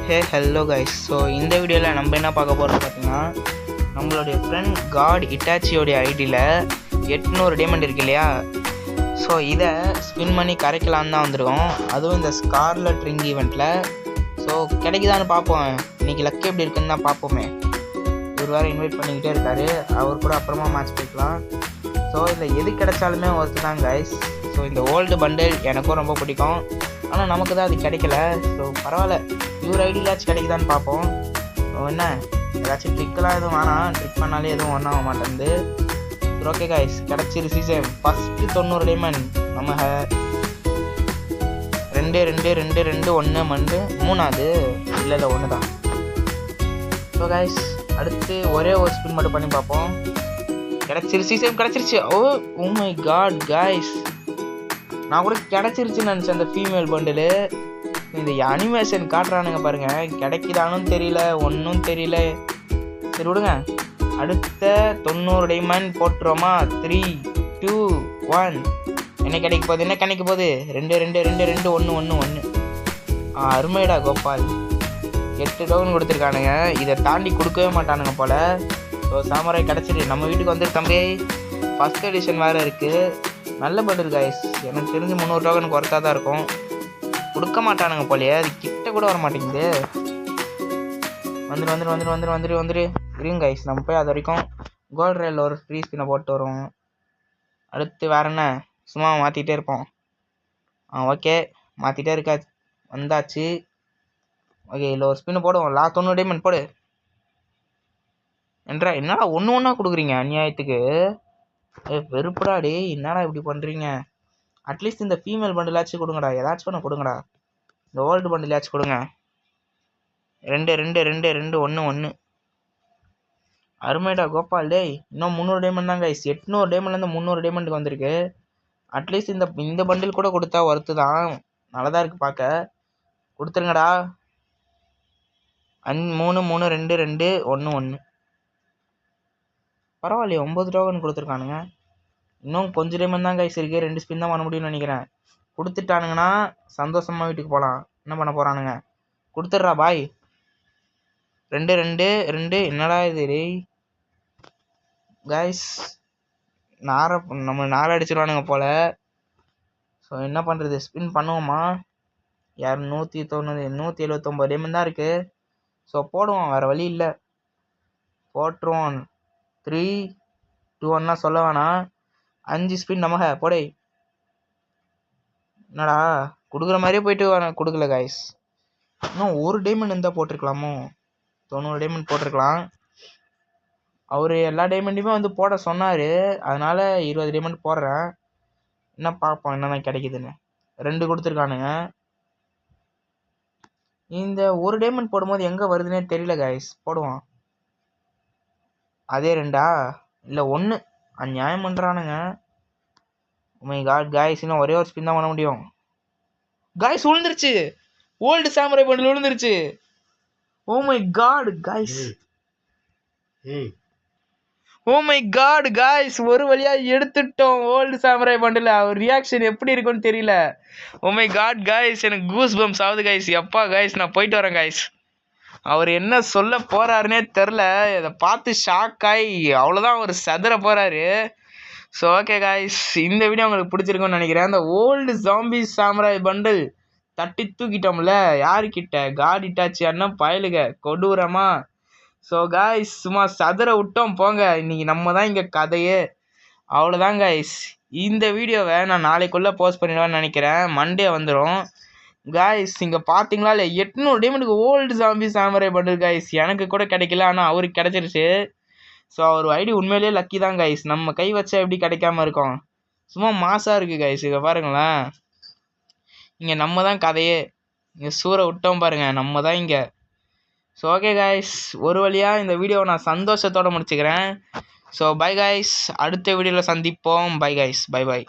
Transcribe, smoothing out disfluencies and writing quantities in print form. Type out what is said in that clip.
Hello guys. So இந்த வீடியோவில் நம்ம என்ன பார்க்க போகிறோம் பார்த்தீங்கன்னா, நம்மளுடைய ஃப்ரெண்ட் காட் இட்டாச்சியோடைய ஐடியில் 800 டைமண்ட் இருக்கு இல்லையா. ஸோ இதை ஸ்பின் பண்ணி கரைக்கலான்னு தான் வந்திருக்கோம், அதுவும் இந்த ஸ்கார்லெட் ரிங் ஈவெண்ட்டில். ஸோ கிடைக்குதான்னு பார்ப்போம், இன்றைக்கி லக் எப்படி இருக்குன்னு தான் பார்ப்போமே. ஒரு வாரம் இன்வைட் பண்ணிக்கிட்டே இருக்காரு, அவர் கூட அப்புறமா மேட்ச் போய்க்கலாம். ஸோ இதில் எது கிடைச்சாலுமே ஒர்த்து தான் கைஸ். ஸோ இந்த ஓல்டு பண்டில் எனக்கும் ரொம்ப பிடிக்கும், ஆனால் நமக்கு தான் அது கிடைக்கல. ஸோ பரவாயில்ல, இவர் ஐடியாச்சும் கிடைக்குதான்னு பார்ப்போம். என்ன ஏதாச்சும் ட்ரிக்கெலாம் எதுவும் வேணாம், ட்ரிக் பண்ணாலே எதுவும் ஒன்றாக மாட்டேங்குது. ஓகே கைஸ், கிடச்சிருச்சு. Season first 90 diamond. நம்ம 2 2 2 2 1 மண்டு, மூணாவது இல்லை 1 தான். ஸோ கைஸ், அடுத்து ஒரே ஒரு ஸ்பின் மட்டும் பண்ணி பார்ப்போம். கிடச்சிருச்சு, சீசன் கிடச்சிருச்சு. ஓ மை காட் கைஸ், நான் கூட கிடச்சிருச்சுன்னு நினச்சேன் அந்த ஃபீமேல் பண்டிலு. இந்த அனிமேஷன் காட்டுறானுங்க பாருங்க, கிடைக்குதானும் தெரியல, ஒன்றும் தெரியல. சரி விடுங்க, அடுத்த 90 டைமண்ட் போட்டுருவோமா? 3 2 1. என்ன கிடைக்க போகுது, என்ன கிடைக்க போகுது? 2 2 2 2 1 1 1. அருமைடா கோபால், 8 டவுன் கொடுத்துருக்கானுங்க. இதை தாண்டி கொடுக்கவே மாட்டானுங்க போல். ஸோ சாமராய் கிடச்சிட்டு நம்ம வீட்டுக்கு வந்து தம்பி ஃபஸ்ட் எடிஷன் வேறு இருக்குது. நல்ல பண்டில் கைஸ், எனக்கு தெரிஞ்சு 300 டோக்கனுக்கு ஒர்த்தாக தான் இருக்கும். கொடுக்க மாட்டானுங்க போலையே, அது கிட்ட கூட வர மாட்டேங்குது. வந்துரு இருங்க கைஸ், நம்ம போய் அது வரைக்கும் கோல்ட் ரயில் ஒரு ஃப்ரீ ஸ்பின்னை போட்டு வருவோம். அடுத்து வேற என்ன, சும்மா மாற்றிக்கிட்டே இருப்போம். ஓகே, மாற்றிட்டே இருக்கா, வந்தாச்சு. ஓகே, இல்லை ஒரு ஸ்பின்னு போடுவோம். 90 டைமண்ட் போடு. என்னடா ஒன்று கொடுக்குறீங்க அநியாயத்துக்கு? வெறுப்புடாடி, என்னடா இப்படி பண்ணுறீங்க? அட்லீஸ்ட் இந்த ஃபீமேல் பண்டிலாச்சும் கொடுங்கடா, ஏதாச்சும் ஒன்று கொடுங்கடா. இந்த ஓல்டு பண்டிலாச்சும் கொடுங்க. 2 2 2 2 1 1. அருமைடா கோபால். டேய், இன்னும் 300 டைமண்ட் தான் கைஸ். 800 டைமண்ட்லேருந்து 300 டைமண்டுக்கு வந்திருக்கு. அட்லீஸ்ட் இந்த பண்டில் கூட கொடுத்தா ஒர்த்து தான், நல்லதாக இருக்குது பார்க்க. கொடுத்துருங்கடா. 3 3 2 2 1 1. பரவாயில்லையே, 9 டோக்கன் கொடுத்துருக்கானுங்க. இன்னும் கொஞ்சம் டைமண்ட் தான் கைஸ் இருக்குது, 2 ஸ்பின் தான் பண்ண முடியும்னு நினைக்கிறேன். கொடுத்துட்டானுங்கன்னா சந்தோஷமாக வீட்டுக்கு போகலாம். என்ன பண்ண போகிறானுங்க? கொடுத்துட்றா பாய். 2 2 2. என்னடா இது டேய் கைஸ், நம்ம அடிச்சிருவானுங்க போல். ஸோ என்ன பண்ணுறது, ஸ்பின் பண்ணுவோமா? 190 179 டைமண்ட் தான் இருக்குது. ஸோ போடுவோம், வேறு வழி இல்லை, போட்டுருவோம். 3 2 1 சொல்ல வேணாம். 5 ஸ்பின் நமக போடே. என்னடா கொடுக்குற மாதிரியே போயிட்டு கொடுக்கல கைஸ். இன்னும் 1 டைமண்ட் இருந்தால் போட்டிருக்கலாமோ? 90 டைமண்ட் போட்டிருக்கலாம். அவர் எல்லா டைமண்டையுமே வந்து போட சொன்னார், அதனால் 20 டைமண்ட் போடுறேன். என்ன பார்ப்போம் என்னதான் கிடைக்குதுன்னு. 2 கொடுத்துருக்கானுங்க. இந்த 1 டைமண்ட் போடும்போது எங்கே வருதுன்னே தெரியல கைஸ். போடுவோம். அதே 2 இல்லை 1. அநியாயம் பண்ணுறானுங்க. மை காட் கைஸ், இன்னும் ஒரே ஒரு ஸ்பின் தான் பண்ண முடியும். கைஸ் விழுந்துருச்சு, ஓல்டு சாமுராய் பண்டில் விழுந்துருச்சு. Oh my god guys, oh my god guys, ஒரு வழியாக எடுத்துட்டோம் ஓல்டு சாமுராய் பண்டில். அவர் ரியாக்ஷன் எப்படி இருக்குன்னு தெரியல. ஓ மை காட் கைஸ், எனக்கு கூஸ் பம்ப்ஸ் ஆகுது கைஸ். எப்பா கைஸ், நான் போயிட்டு வரேன் கைஸ். அவர் என்ன சொல்ல போகிறாருன்னே தெரில, இதை பார்த்து ஷாக் ஆகி அவ்வளோதான் அவர் சதுர போகிறாரு. ஸோ ஓகே கைஸ், இந்த வீடியோ உங்களுக்கு பிடிச்சிருக்குன்னு நினைக்கிறேன். அந்த ஓல்டு ஜாம்பி சாமுராய் பண்டில் தட்டி தூக்கிட்டோம்ல, யாருக்கிட்ட? காட் இட்டாச்சி அண்ணன் பயலுக கொடூரமா. ஸோ கைஸ், சும்மா சதுர விட்டோம் போங்க. இன்னைக்கு நம்ம தான் இங்கே கதையே. அவ்வளோதான் கைஸ், இந்த வீடியோவை நான் நாளைக்குள்ளே போஸ்ட் பண்ணிடுவேன்னு நினைக்கிறேன். மண்டே வந்துடும் கைஸ். இங்கே பார்த்தீங்களா இல்லை, 800 டைமண்டுக்கு old zombie samurai bundle guys. எனக்கு கூட கிடைக்கல, ஆனால் அவருக்கு கிடைச்சிருச்சு. ஸோ அவர் ஐடி உண்மையிலேயே லக்கி தான் கைஸ். நம்ம கை வச்சா எப்படி கிடைக்காம இருக்கோம்? சும்மா மாசாக இருக்குது கைஸ். இங்கே பாருங்களேன், இங்கே நம்ம தான் கதையே. இங்கே சூறை விட்டோம் பாருங்கள், நம்ம தான் இங்கே. ஸோ ஓகே கைஸ், ஒரு வழியாக இந்த வீடியோவை நான் சந்தோஷத்தோடு முடிச்சுக்கிறேன். ஸோ பை கைஸ், அடுத்த வீடியோவில் சந்திப்போம். Bye guys, bye by.